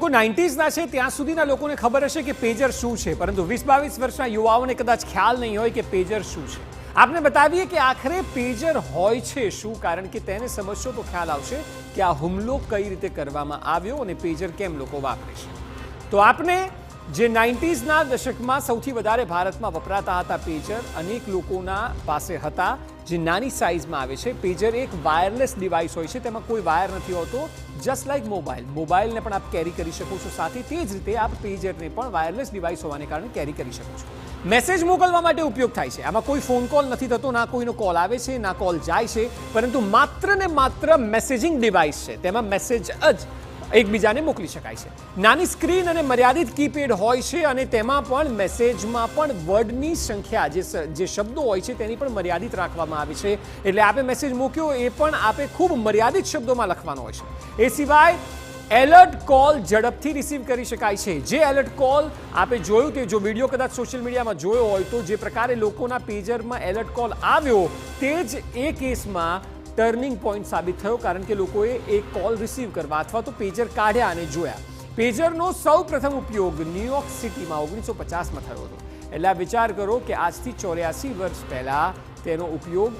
લોકો 90s ના છે ત્યાં સુધીના લોકોને ખબર હશે કે પેજર શું છે, પરંતુ 20-22 વર્ષના યુવાઓને કદાચ ખ્યાલ નહીં હોય કે પેજર શું છે. આપને બતાવીએ કે આખરે પેજર હોય છે શું, કારણ કે તેને સમજશો તો ખ્યાલ આવશે કે આ હુમલો કઈ રીતે કરવામાં આવ્યો અને પેજર કેમ લોકો વાપરે છે. તો આપને જે 90sના દશકમાં સૌથી વધારે ભારતમાં વપરાતા હતા પેજર, અનેક લોકોના પાસે હતા, જે નાની સાઇઝમાં આવે છે. પેજર એક વાયરલેસ ડિવાઇસ હોય છે, તેમાં કોઈ વાયર નથી હોતો, જસ્ટ લાઇક મોબાઈલને પણ આપ કેરી કરી શકો છો સાથે. તે જ રીતે આપ પેજરને પણ વાયરલેસ ડિવાઇસ હોવાને કારણે કેરી કરી શકો છો. મેસેજ મોકલવા માટે ઉપયોગ થાય છે. આમાં કોઈ ફોન કોલ નથી થતો, ના કોઈનો કોલ આવે છે, ના કોલ જાય છે, પરંતુ માત્ર ને માત્ર મેસેજિંગ ડિવાઇસ છે. તેમાં મેસેજ જ એકબીજાને મોકલી શકાય છે. નાની સ્ક્રીન અને મર્યાદિત કીપેડ હોય છે અને તેમાં પણ મેસેજમાં પણ વર્ડની સંખ્યા, જે શબ્દો હોય છે તેની પણ મર્યાદિત રાખવામાં આવે છે. એટલે આપે મેસેજ મૂક્યો એ પણ આપે ખૂબ મર્યાદિત શબ્દોમાં લખવાનો હોય છે. એ સિવાય એલર્ટ કોલ ઝડપથી રિસીવ કરી શકાય છે. જે એલર્ટ કોલ આપે જોયું, તે જો વિડીયો કદાચ સોશિયલ મીડિયામાં જોયો હોય તો જે પ્રકારે લોકોના પેજરમાં એલર્ટ કોલ આવ્યો, તે જ એ કેસમાં ટર્નિંગ પોઈન્ટ સાબિત થયો, કારણ કે લોકોએ એક કોલ રિસીવ કરવા અથવા તો પેજર કાઢ્યા અને જોયા. પેજરનો સૌ પ્રથમ ઉપયોગ ન્યુયોર્ક સિટીમાં 1950માં થયો હતો. એટલે આ વિચાર કરો કે આજથી 84 વર્ષ પહેલા તેનો ઉપયોગ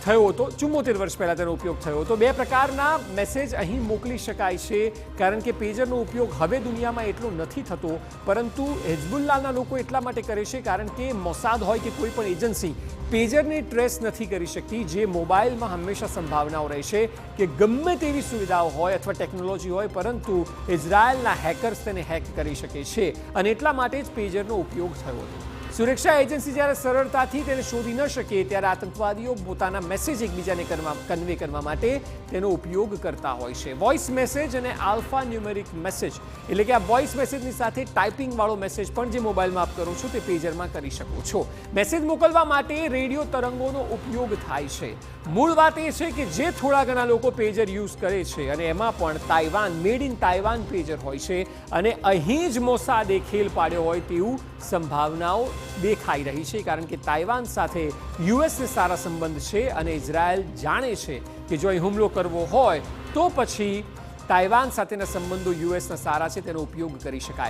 થયો હતો. 74 વર્ષ પહેલા તેનો ઉપયોગ થયો હતો. બે પ્રકારના મેસેજ અહીં મોકલી શકાય છે, કારણ કે પેજરનો ઉપયોગ હવે દુનિયામાં એટલો નથી થતો, પરંતુ હિઝબુલ્લાહના લોકો એટલા માટે કરે છે કારણ કે મોસાદ હોય કે કોઈ પણ એજન્સી પેજરને ટ્રેસ નથી કરી શકતી. જે મોબાઈલમાં હંમેશા સંભાવનાઓ રહે છે કે ગમે તેવી સુવિધાઓ હોય અથવા ટેકનોલોજી હોય, પરંતુ ઇઝરાયલના હેકર્સ તેને હેક કરી શકે છે, અને એટલા માટે જ પેજરનો ઉપયોગ થયો હતો. સુરક્ષા એજન્સી જ્યારે સરળતાથી તેને શોધી ન શકે ત્યારે આતંકવાદીઓ પોતાના મેસેજ એકબીજાને કન્વે કરવા માટે તેનો ઉપયોગ કરતા હોય છે. વોઇસ મેસેજ અને આલ્ફા ન્યુમેરિક મેસેજ, એટલે કે આ વોઇસ મેસેજની સાથે ટાઈપિંગવાળો મેસેજ પણ જે મોબાઈલમાં આપ કરો છો તે પેજરમાં કરી શકો છો. મેસેજ મોકલવા માટે રેડિયો તરંગોનો ઉપયોગ થાય છે. મૂળ વાત એ છે કે જે થોડા ઘણા લોકો પેજર યુઝ કરે છે, અને એમાં પણ Taiwan, made in Taiwan pager હોય છે, અને અહીં જ મોસાદે ખેલ પાડ્યો હોય તેવું સંભાવનાઓ દેખાઈ રહી છે, કારણ કે તાઇવાન સાથે યુએસને સારા સંબંધ છે અને ઇઝરાયલ જાણે છે કે જો અહીં હુમલો કરવો હોય તો પછી તાઇવાન સાથેના સંબંધો યુએસના સારા છે, તેનો ઉપયોગ કરી શકાય.